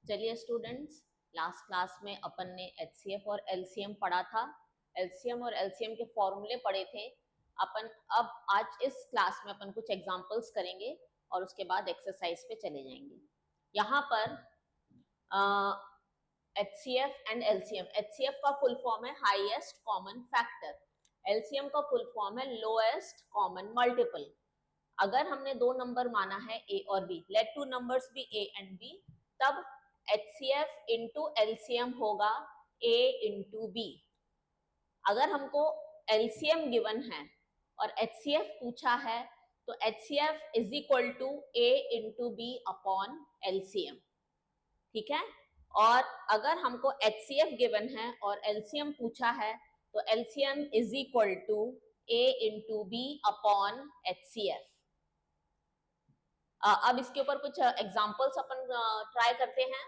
चलिए students, last class में अपन ने एचसीएफ और एलसीएम पढ़ा था। एलसीएम और एलसीएम के फॉर्मूले पढ़े थे। अपन अब आज इस क्लास में अपन कुछ एग्जांपल्स करेंगे और उसके बाद एक्सरसाइज पे चले जाएंगे। यहाँ पर एचसीएफ एंड एलसीएम। एचसीएफ का फुल फॉर्म है हाईएस्ट कॉमन फैक्टर, एलसीएम का फुल फॉर्म है लोएस्ट कॉमन मल्टीपल। अगर हमने दो नंबर माना है ए और b, let two numbers be a and b, तब एचसीएफ इंटू एलसीएम होगा ए इंटू बी। अगर हमको एलसीएम गिवन है और एचसीएफ पूछा है तो HCF is equal to a into b upon LCM. ठीक है। और अगर हमको एचसीएफ गिवन है और एलसीएम पूछा है तो LCM is equal to a into b upon HCF. अब इसके ऊपर कुछ एग्जांपल्स अपन ट्राई करते हैं।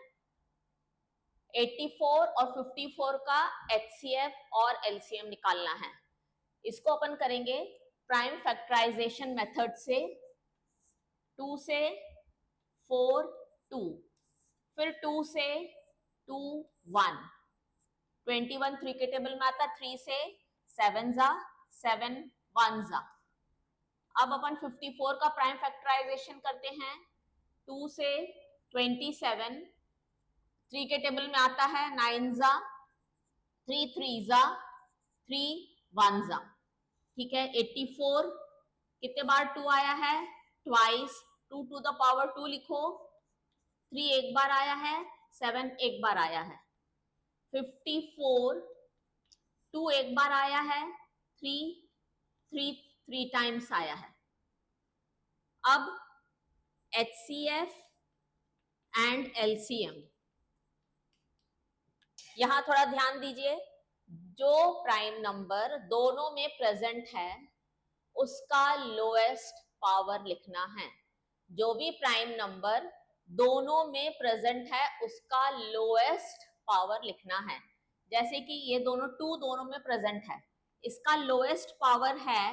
84 और 54 का एचसीएफ और एलसीएम निकालना है। इसको अपन करेंगे प्राइम फैक्टराइजेशन मेथड से। 2 से 4 2, फिर 2 से 2 1, 21 3 के टेबल में आता, 3 से 7 जा 7 1 जा। अब अपन 54 का प्राइम फैक्टराइजेशन करते हैं। 2 से 27, 3 के टेबल में आता है 9 जा 3 3 जा 3 1 जा। ठीक है। 84 कितने बार 2 आया है? ट्वाइस। 2 टू द पावर 2 लिखो। 3 एक बार आया है, 7 एक बार आया है। 54 2 एक बार आया है, 3 टाइम्स आया है। अब एचसीएफ एंड एलसीएम, यहां थोड़ा ध्यान दीजिए। जो प्राइम नंबर दोनों में प्रेजेंट है उसका लोएस्ट पावर लिखना है। जो भी प्राइम नंबर दोनों में प्रेजेंट है उसका लोएस्ट पावर लिखना है। जैसे कि ये दोनों 2 दोनों में प्रेजेंट है, इसका लोएस्ट पावर है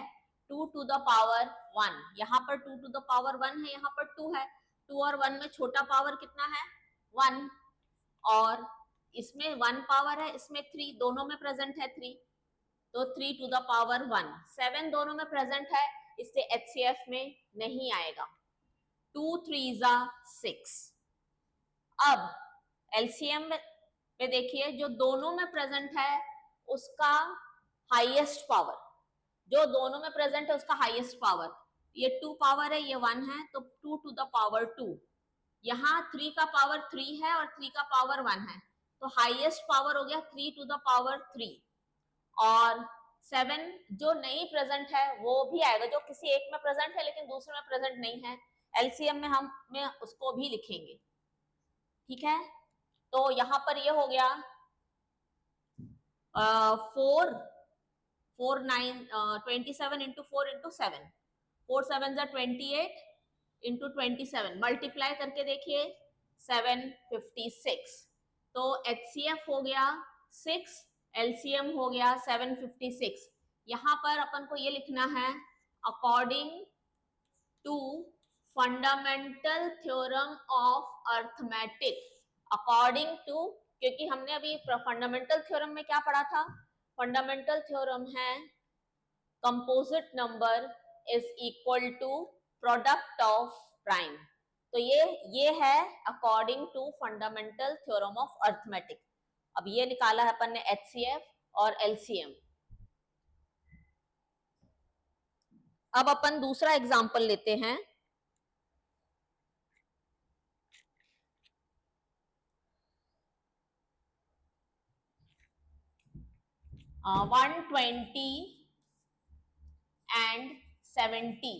2 टू द पावर 1। यहाँ पर 2 टू द पावर 1 है, यहाँ पर 2 है। 2 और 1 में छोटा पावर कितना है? 1। और इसमें 1 पावर है, इसमें 3, दोनों में प्रेजेंट है 3, तो 3 टू द पावर 1। 7 दोनों में प्रेजेंट है, इसलिए एचसीएफ में नहीं आएगा। 2 3 जा 6। अब एलसीएम पे देखिए, जो दोनों में प्रेजेंट है उसका हाईएस्ट पावर, जो दोनों में प्रेजेंट है उसका हाईएस्ट पावर, ये 2 पावर है, ये 1 है, तो 2 टू द पावर 2। यहाँ 3 का पावर 3 है और 3 का पावर 1 है, तो हाईएस्ट पावर हो गया 3 टू द पावर 3। और 7 जो नहीं प्रेजेंट है वो भी आएगा, जो किसी एक में प्रेजेंट है लेकिन दूसरे में प्रेजेंट नहीं है, एलसीएम में हम उसको भी लिखेंगे। ठीक है। तो यहां पर ये हो गया 27 इंटू 4 इंटू 7, 4 7 जा 28 इंटू 27, मल्टीप्लाई करके देखिए 756। तो एचसीएफ हो गया 6, एलसीएम हो गया 756। यहां पर अपन को ये लिखना है according to fundamental theorem of arithmetic. According to, क्योंकि हमने अभी फंडामेंटल थ्योरम में क्या पढ़ा था? फंडामेंटल थ्योरम है composite number is equal to product of prime. तो ये है according to fundamental theorem of arithmetic. अब ये निकाला है अपन ने एचसीएफ और एलसीएम। अब अपन दूसरा एग्जांपल लेते हैं। uh, 120 एंड 70,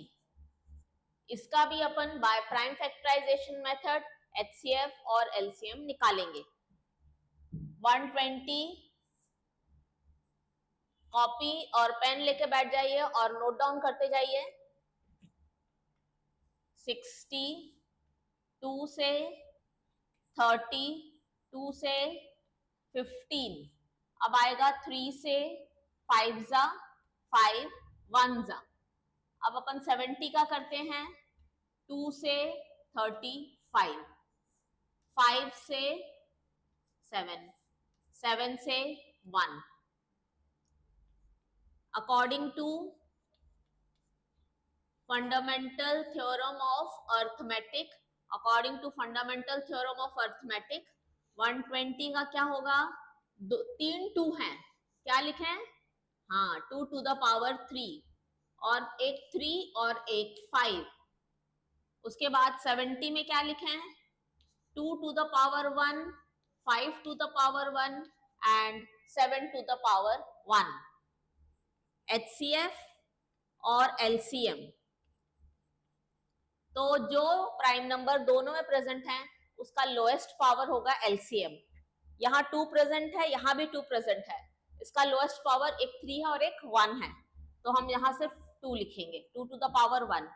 इसका भी अपन by prime factorisation method HCF और एलसीएम निकालेंगे। 120, कॉपी और पेन लेके बैठ जाइए और नोट डाउन करते जाइए। 60, 2 से 30, 2 से 15, अब आएगा 3 से 5 जा 5 1 जा। अब अपन 70 का करते हैं, 2 से 35, 5 से 7, 7 से 1। According to fundamental theorem of arithmetic, according to fundamental theorem of arithmetic 120 का क्या होगा? 3 2 हैं, क्या लिखे हैं? हाँ, 2 to the power 3 और एक 3 और एक 5। उसके बाद 70 में क्या लिखे हैं? 2 to the power 1, 5 to the power 1 and 7 to the power 1। HCF और LCM, तो जो प्राइम नंबर दोनों में प्रेजेंट है उसका लोएस्ट पावर होगा LCM। यहाँ 2 प्रेजेंट है, यहाँ भी 2 प्रेजेंट है, इसका लोएस्ट पावर एक 3 है और एक 1 है, तो हम यहाँ सिर्फ 2 लिखेंगे, 2 to the power 1।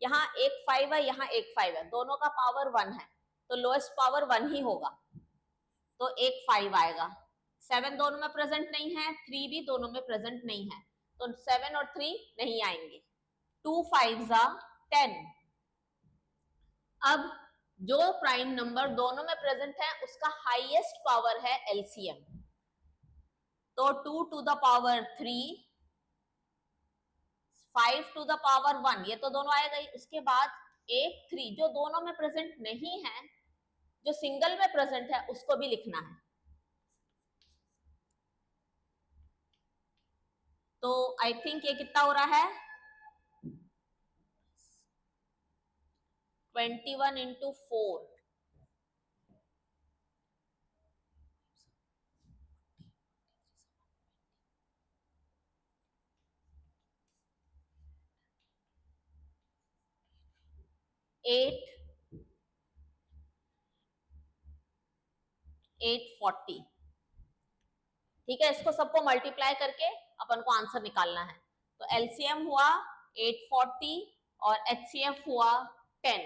यहाँ एक 5 है, यहाँ एक 5 है, दोनों का पावर 1 है, तो लोएस्ट पावर 1 ही होगा, तो एक 5 आएगा। 7 दोनों में प्रेजेंट नहीं है, 3 भी दोनों में प्रेजेंट नहीं है, तो 7 और 3 नहीं आएंगे। 2 5s are 10। अब जो प्राइम नंबर दोनों में प्रेजेंट है उसका हाईएस्ट पावर है LCM, तो 2 to the power 3, 5 to the power 1, ये तो दोनों आएगा ही। उसके बाद एक 3 जो दोनों में प्रेजेंट नहीं है, जो सिंगल में प्रेजेंट है उसको भी लिखना है। तो आई थिंक ये कितना हो रहा है? 21 into 4, 840। ठीक है, इसको सबको मल्टीप्लाई करके अपन को आंसर निकालना है। तो LCM हुआ 840 और HCF हुआ 10।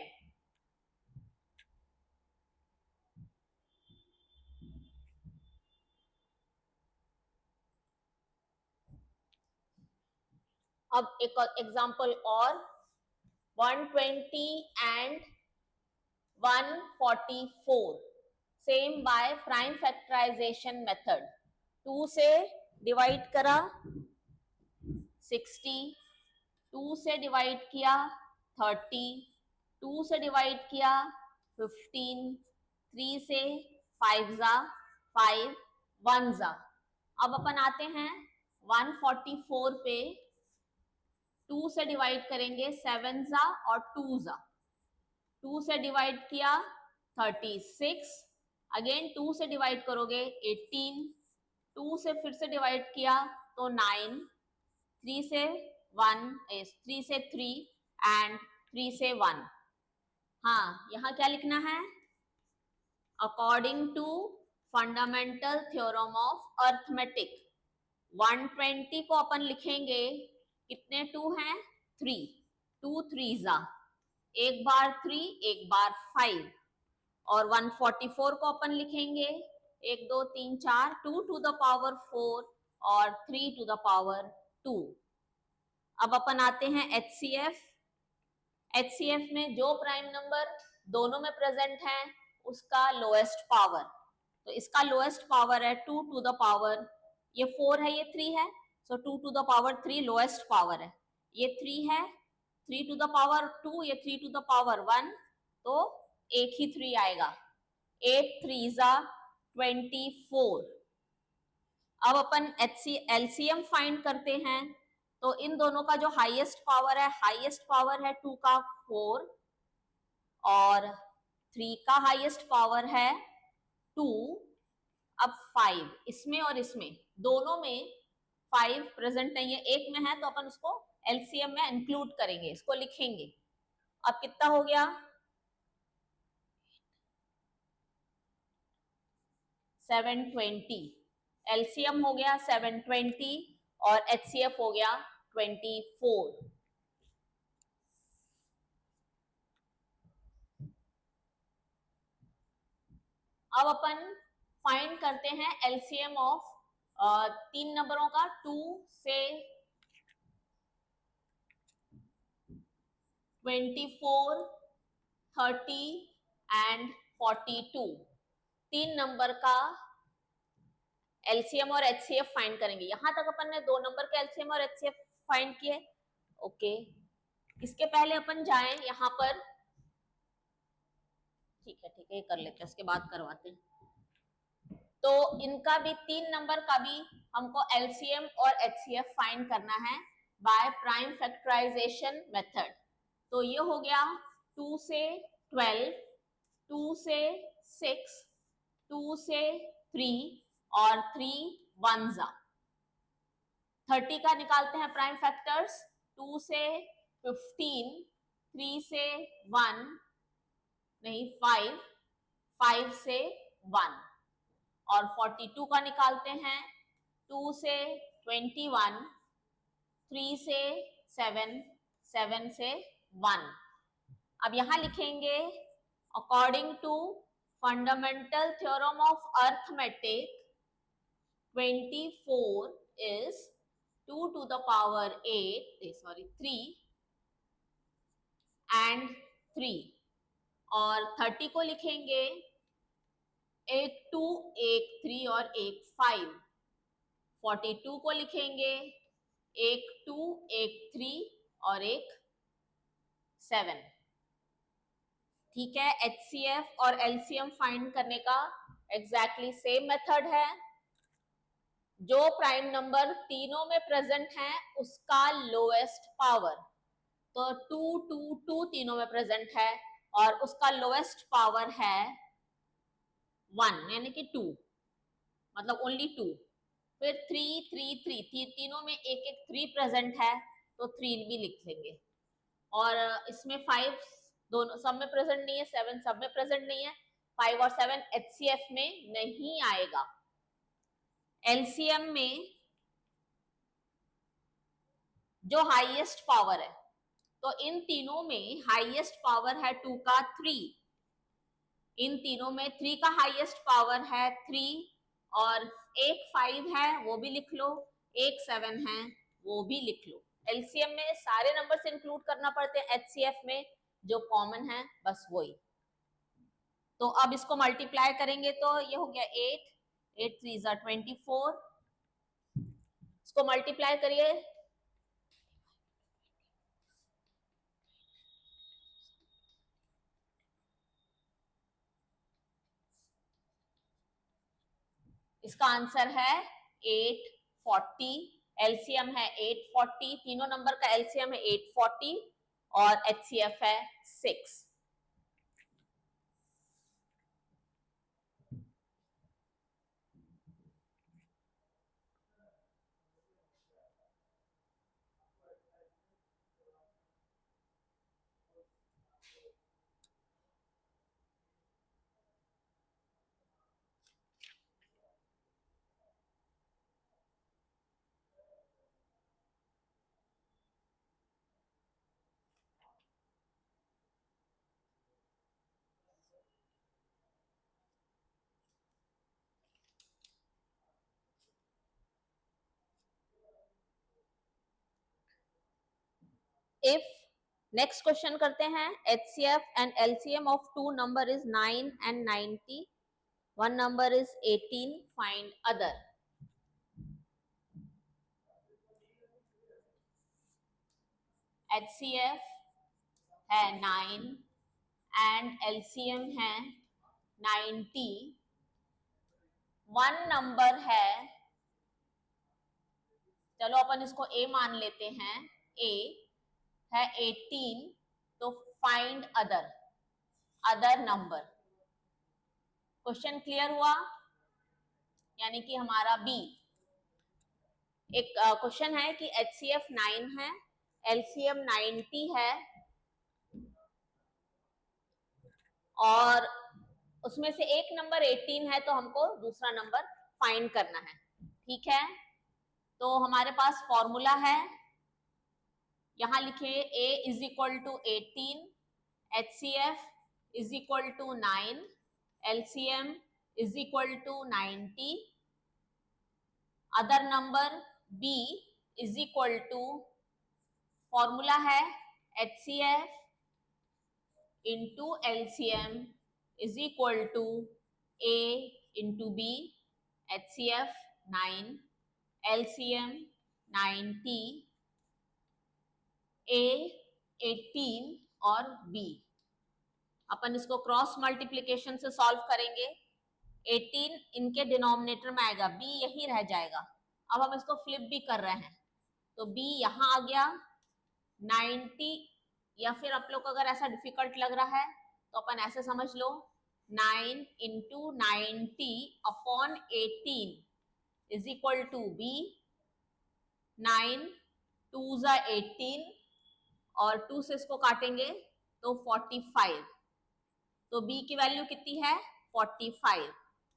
अब एक एग्जांपल और, 120 and 144 same by prime factorisation method. 2 से डिवाइड करा 60, 2 से डिवाइड किया 30, 2 से डिवाइड किया 15, 3 से 5 जा 5, 1 जा। अब अपन आते हैं 144 पे, 2 से डिवाइड करेंगे 7 जा और 2 जा, 2 से डिवाइड किया 36, अगेन 2 से डिवाइड करोगे 18, 2 से फिर से डिवाइड किया तो 9, 3 से 1, 3 से 3 एंड 3 से 1। हाँ, यहाँ क्या लिखना है? According to fundamental theorem of arithmetic 120 को अपन लिखेंगे, कितने 2 हैं? 3, 2 3 जा, एक बार 3 एक बार 5, और 144 को अपन लिखेंगे 1 2 3 4, 2 to the power 4 और 3 to the power 2। अब अपन आते हैं HCF। HCF में जो प्राइम नंबर दोनों में प्रेजेंट है उसका लोएस्ट पावर, तो इसका लोएस्ट पावर है 2 to the power, ये 4 है ये 3 है, सो 2 to the power 3 lowest power है, ये 3 है, 3 to the power 2, ये 3 to the power 1, तो एक ही 3 आएगा, 8 3s are 24। अब अपन LCM फाइंड करते हैं, तो इन दोनों का जो हाईएस्ट पावर है 2 का 4 और 3 का हाईएस्ट पावर है 2। अब 5 इसमें और इसमें दोनों में 5 प्रेजेंट नहीं है, एक में है तो अपन उसको LCM में इंक्लूड करेंगे, इसको लिखेंगे। अब कितना हो गया? 720। LCM हो गया 720 और HCF हो गया 24। अब अपन फाइंड करते हैं LCM ऑफ 3 नंबरों का, 2 से 24, 30 एंड 42, 3 नंबर का एलसीएम और एचसीएफ फाइंड करेंगे। यहां तक अपन ने 2 नंबर के एलसीएम और एचसीएफ फाइंड किए। ओके, इसके पहले अपन जाएं यहाँ पर, ठीक है ये कर लेते हैं, उसके बाद करवाते हैं। तो इनका भी 3 नंबर का भी हमको एलसीएम और एचसीएफ फाइंड करना है बाय प्राइम फैक्टराइजेशन मेथड। तो ये हो गया 2 से 12, 2 से 6, 2 से 3 और 3 1 जा 30 का निकालते हैं प्राइम फैक्टर्स। 2 से 15, 3 से 1 नहीं 5, 5 से 1 और 42 का निकालते हैं। 2 से 21, 3 से 7, 7 से 1। अब यहां लिखेंगे according to fundamental theorem of arithmetic 24 is 2 to the power 8, sorry 3 and 3 और 30 को लिखेंगे एक 2, एक 3 और एक 5। 42 को लिखेंगे एक 2, एक 3 और एक 7। ठीक है, एचसीएफ और एलसीएम फाइंड करने का एग्जैक्टली सेम मेथड है। जो प्राइम नंबर तीनों में प्रेजेंट है उसका लोएस्ट पावर, तो 2 2 2 तीनों में प्रेजेंट है और उसका लोएस्ट पावर है 1 यानी कि 2, मतलब ओनली 2। फिर 3 3 3 तीनों में एक एक 3 प्रेजेंट है तो 3 भी लिख लेंगे। और इसमें 5 दोनों सब में प्रेजेंट नहीं है, 7 सब में प्रेजेंट नहीं है, 5 और 7 एचसीएफ में नहीं आएगा। एलसीएम में जो हाईएस्ट पावर है, तो इन तीनों में हाईएस्ट पावर है 2 का 3, इन तीनों में 3 का हाईएस्ट पावर है 3 और एक 5 है वो भी लिख लो, एक 7 है वो भी लिख लो। एलसीएम में सारे नंबर्स इंक्लूड करना पड़ते हैं, एचसीएफ में जो कॉमन है बस वही। तो अब इसको मल्टीप्लाई करेंगे तो ये हो गया 8, 8 3 जा 24, इसको मल्टीप्लाई करिए इसका आंसर है 840। एलसीएम है 840, तीनों नंबर का एलसीएम है 840 और एचसीएफ है 6। इफ नेक्स्ट क्वेश्चन करते हैं, HCF and LCM of 2 number is 9 and 90, one number is 18, find other। HCF है 9 एंड एलसीएम है 90, वन नंबर है, चलो अपन इसको ए मान लेते हैं, ए है 18, तो find other, other number. Question clear हुआ? यानी कि हमारा बी। एक क्वेश्चन है कि एचसीएफ 9 है, एलसीएम 90 है और उसमें से एक नंबर 18 है, तो हमको दूसरा नंबर फाइंड करना है। ठीक है, तो हमारे पास फॉर्मूला है, यहां लिखे a is equal to 18, HCF is equal to 9, LCM is equal to 90, other number b is equal to, formula है HCF into LCM is equal to A into B, HCF 9, LCM 90, A 18 और B। अपन इसको cross multiplication से solve करेंगे। 18 इनके denominator में आएगा, B यही रह जाएगा। अब हम इसको फ्लिप भी कर रहे हैं, तो B यहाँ आ गया 90, या फिर आप लोग को अगर ऐसा डिफिकल्ट लग रहा है तो अपन ऐसे समझ लो 9 into 90 upon 18 is equal to B। 9 2 जा 18 और 2 से इसको काटेंगे तो 45, तो B की वैल्यू कितनी है 45।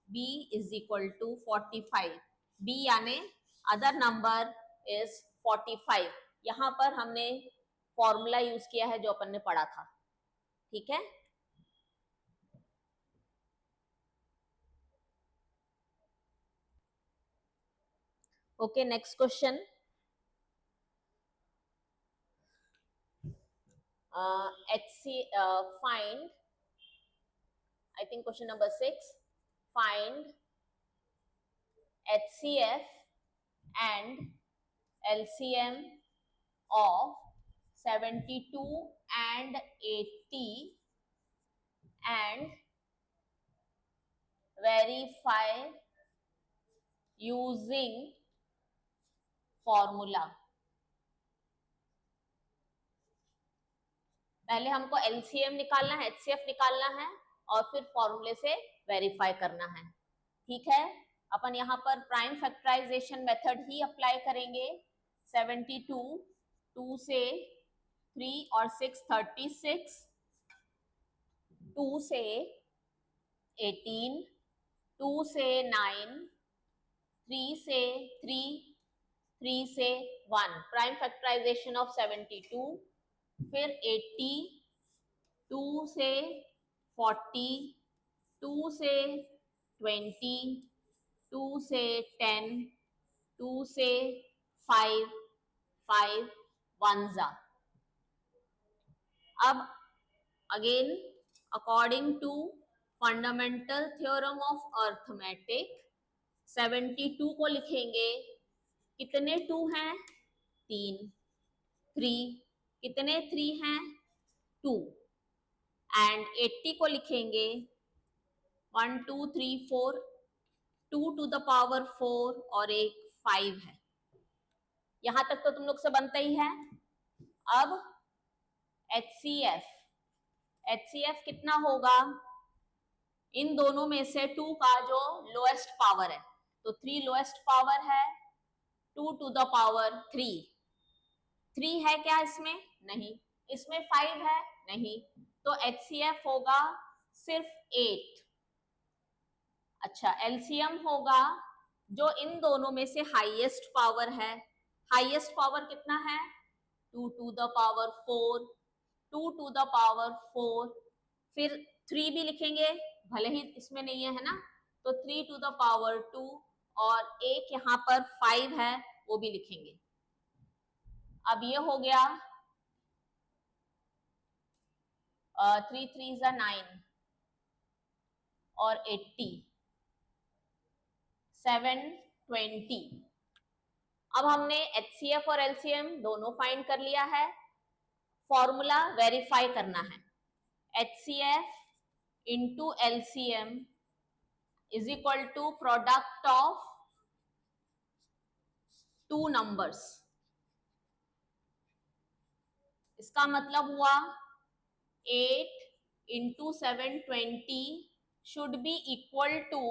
B is equal to 45, B यानी अदर नंबर इज 45। यहाँ पर हमने फॉर्मूला यूज किया है जो अपन ने पढ़ा था, ठीक है। Okay, next question. find, I think question number 6, find HCF and LCM of 72 and 80 and verify using formula। पहले हमको LCM निकालना है, HCF निकालना है और फिर फॉर्मूले से वेरीफाई करना है, ठीक है। अपन यहाँ पर प्राइम फैक्टराइजेशन मेथड ही अप्लाई करेंगे। 72, 2 से 3 और 6 36, 2 से 18, 2 से 9, 3 से 3, 3 से 1, प्राइम फैक्टराइजेशन ऑफ 72, फिर 80, 2 से 40, 2 से 20, 2 से 10, 2 से 5, 5 1 जा। अब again according to fundamental theorem of arithmetic 72 को लिखेंगे, कितने 2 हैं 3, 3 कितने 3 हैं 2, एंड 80 को लिखेंगे 1 2 3 4, 2 टू द पावर 4 और एक 5 है। यहां तक तो तुम लोग से बनता ही है। अब HCF कितना होगा, इन दोनों में से 2 का जो लोएस्ट पावर है, तो 3 लोएस्ट पावर है, 2 टू द पावर 3, 3 है क्या इसमें, नहीं। इसमें 5 है, नहीं। तो HCF होगा सिर्फ 8। अच्छा, LCM होगा जो इन दोनों में से हाईएस्ट पावर है। हाईएस्ट पावर कितना है 2 to the power 4, 2 to the power 4, फिर 3 भी लिखेंगे, भले ही इसमें नहीं है ना, तो 3 टू द पावर 2 और एक यहाँ पर 5 है वो भी लिखेंगे। अब ये हो गया 3 3 जा 9 और 80, 720। अब हमने HCF और LCM दोनों फाइंड कर लिया है, फॉर्मूला वेरीफाई करना है। HCF into LCM is equal to product of 2 numbers. इसका मतलब हुआ 8 into 720 should be equal to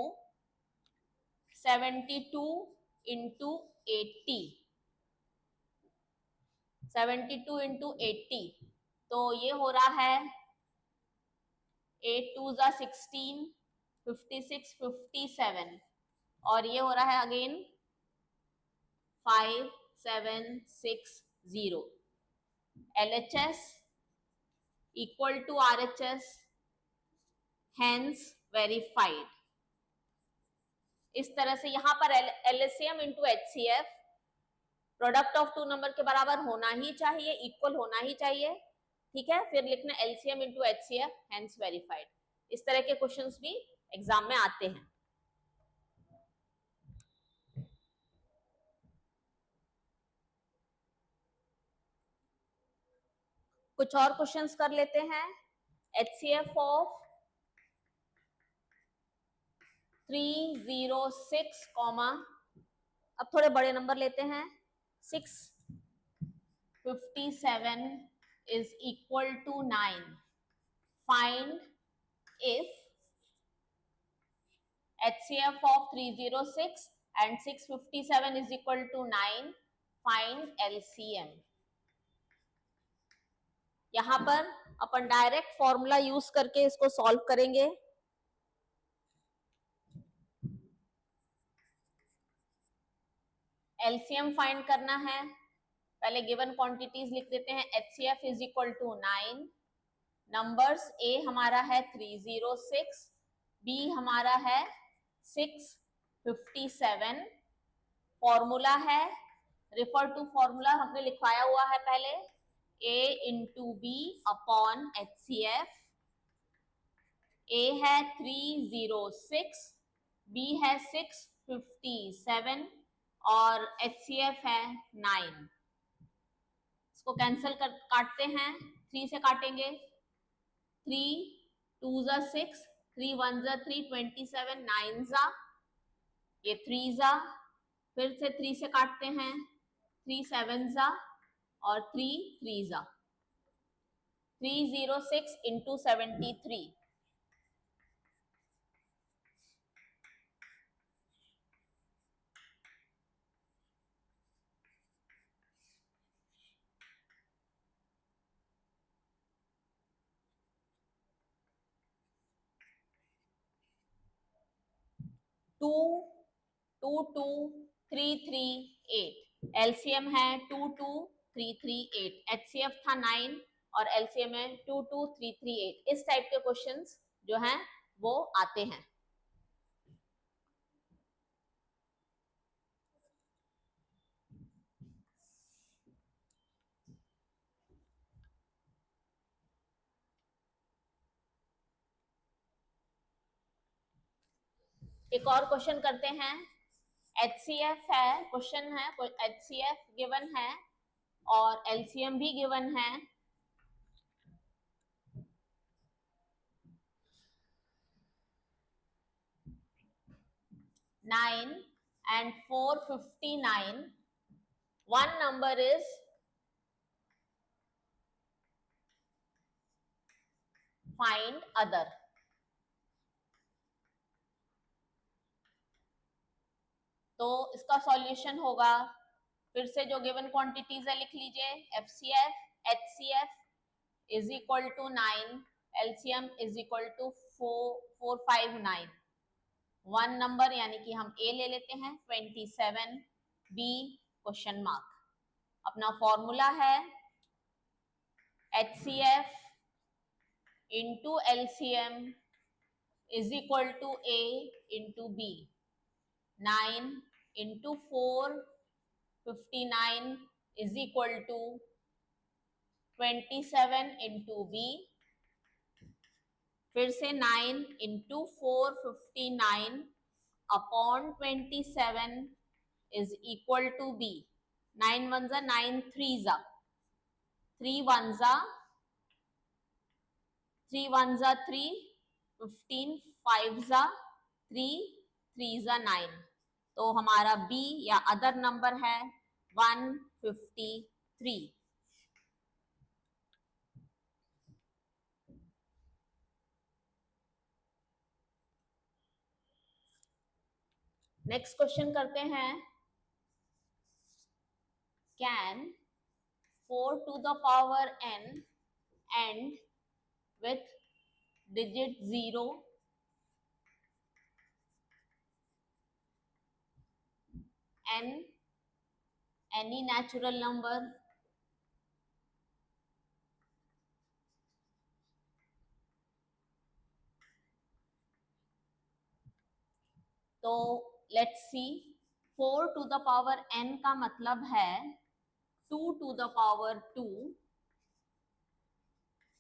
72 into 80, 72 into 80, तो ये हो रहा है 8 2 जा 16, 56 57, और ये हो रहा है again 5 7 6 0। LHS equal to RHS, hence verified. इस तरह से यहाँ पर LCM into HCF product of 2 number के बराबर होना ही चाहिए, इक्वल होना ही चाहिए, ठीक है। फिर लिखना LCM into HCF, hence verified. इस तरह के क्वेश्चंस भी एग्जाम में आते हैं। कुछ और क्वेश्चंस कर लेते हैं। HCF ऑफ 306, अब थोड़े बड़े नंबर लेते हैं। 657 is equal to 9. Find if HCF of 306 and 657 is equal to 9. Find LCM. यहां पर अपन डायरेक्ट फॉर्मूला यूज करके इसको सॉल्व करेंगे। एलसीएम फाइंड करना है। पहले गिवन क्वांटिटीज लिख देते हैं। HCF is equal to 9। Numbers a हमारा है 306, बी हमारा है 657। फॉर्मूला है, रिफर टू फॉर्मूला हमने लिखवाया हुआ है पहले, A into b upon HCF। A है 306, बी है 657 और HCF है 9। इसको कैंसिल कर काटते हैं, 3 से काटेंगे। 3 2 जा 6, 3 1 जा 3, 27, 9 जा, ये 3 जा, फिर से 3 से काटते हैं, 3 7 जा और 3 3 जा। 306 इंटू 73, टू 22338। एलसीएम है 22338। HCF था 9 और एलसीएम है 22338। इस टाइप के क्वेश्चंस जो हैं वो आते हैं। एक और क्वेश्चन करते हैं। HCF है, क्वेश्चन है, HCF गिवन है और LCM भी गिवन है। Nine and 459. One number is find other. तो इसका सॉल्यूशन होगा, फिर से जो गिवन क्वांटिटीज है लिख लीजिए। FCF HCF is equal to 9, LCM is equal to 459। One number यानी कि हम A ले लेते हैं 27, B क्वेश्चन मार्क। अपना फॉर्मूला है HCF into LCM is equal to A into B। 9 into 459 is equal to 27 into B। फिर से 9 into 459 upon 27 is equal to B। 9 1 जा 9 3 जा, 3 1 जा 3 1 जा 3, 15 5 जा 3, 3 जा 9। तो हमारा B या अदर नंबर है 153। नेक्स्ट क्वेश्चन करते हैं। Can 4 to the power n end with digit 0? n any natural number? तो let's see, 4 to the power n का मतलब है 2 to the power 2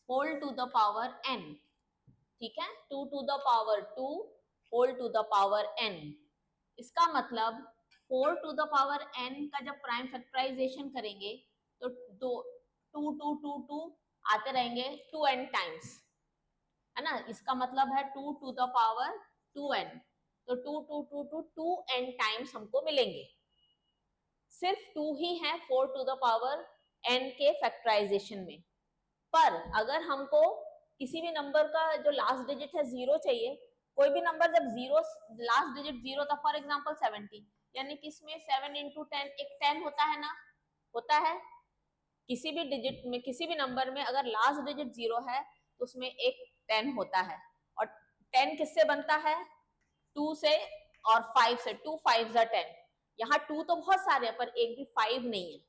whole to the power n। ठीक है, 2 to the power 2 whole to the power n। इसका मतलब 4 to the power n का जब प्राइम फैक्टराइजेशन करेंगे तो 2 आते रहेंगे 2n टाइम्स, है ना। इसका मतलब है 2 टू द पावर 2n, तो 2 टाइम्स हमको मिलेंगे। सिर्फ 2 ही है 4 टू द पावर n के फैक्टराइजेशन में। पर अगर हमको किसी भी नंबर का जो लास्ट डिजिट है 0 चाहिए, कोई भी नंबर जब 0 लास्ट डिजिट 0 था, फॉर एग्जांपल 70, यानी कि इसमें 7 इंटू 10 एक 10 होता है ना, होता है। किसी भी डिजिट में, किसी भी नंबर में अगर लास्ट डिजिट 0 है तो उसमें एक 10 होता है। और 10 किससे बनता है? 2 से और 5 से। 2 5 10। यहाँ 2 तो बहुत सारे हैं पर एक भी 5 नहीं है,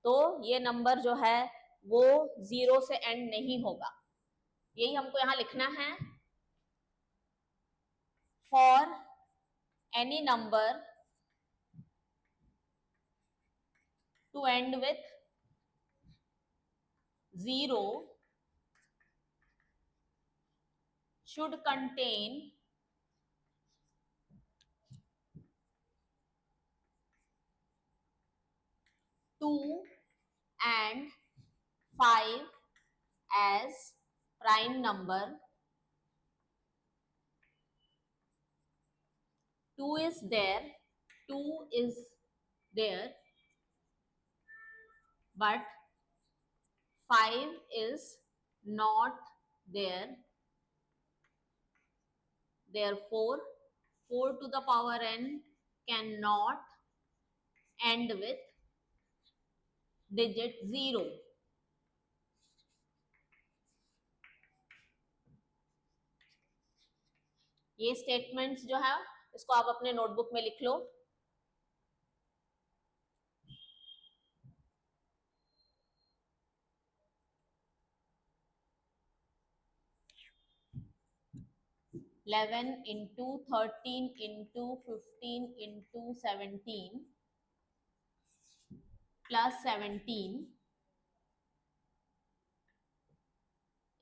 तो ये नंबर जो है वो 0 से एंड नहीं होगा। यही हमको यहाँ लिखना है। For any number two and with 0 should contain 2 and 5 as prime number. 2 is there, 2 is there, but 5 is not there. Therefore, 4 to the power n cannot end with digit 0. ये स्टेटमेंट्स जो है इसको आप अपने नोटबुक में लिख लो। (11 into 13 into 15 into 17 plus 17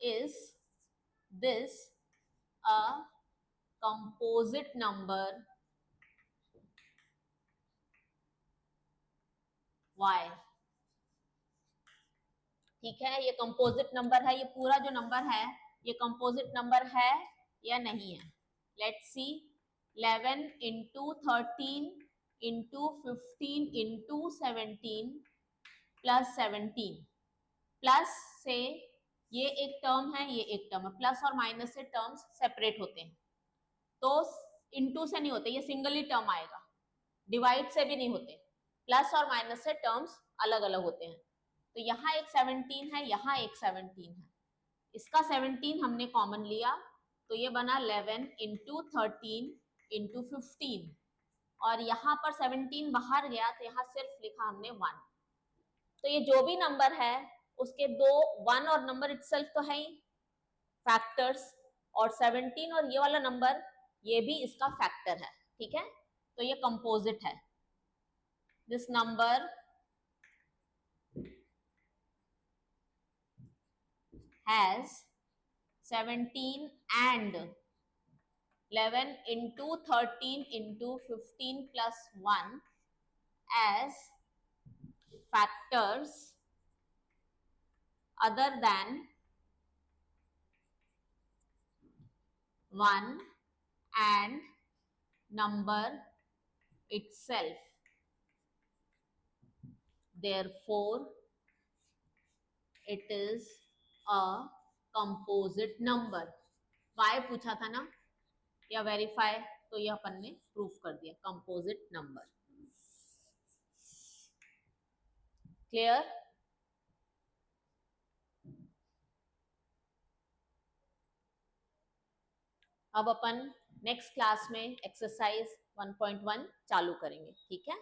is this a composite number? Why? ठीक है, ये कंपोजिट नंबर है। ये पूरा जो नंबर है ये कंपोजिट नंबर है या नहीं है? Let's see. 11 into 13 into 15 into 17 plus 17, plus से ये एक टर्म है, ये एक टर्म है। प्लस और माइनस से टर्म्स सेपरेट होते हैं, तो इंटू से नहीं होते, ये सिंगल ही टर्म आएगा। डिवाइड से भी नहीं होते, प्लस और माइनस से टर्म्स अलग अलग होते हैं। तो यहाँ एक 17 है, यहाँ एक 17 है, इसका 17 हमने कॉमन लिया तो ये बना 11 इंटू 13 इंटू 15, और यहाँ पर 17 बाहर गया तो यहाँ सिर्फ लिखा हमने 1। तो ये जो भी नंबर है उसके दो 1 और नंबर इटसेल्फ तो है ही फैक्टर्स, और 17 और ये वाला नंबर ये भी इसका फैक्टर है, ठीक है। तो ये कंपोजिट है। This number has 17 and 11 into 13 into 15 plus 1 as factors other than 1 and number itself. Therefore, it is a composite number. Why पूछा था ना, या वेरीफाई, तो ये अपन ने प्रूफ कर दिया, कंपोजिट नंबर। क्लियर? अब अपन नेक्स्ट क्लास में एक्सरसाइज 1.1 चालू करेंगे, ठीक है।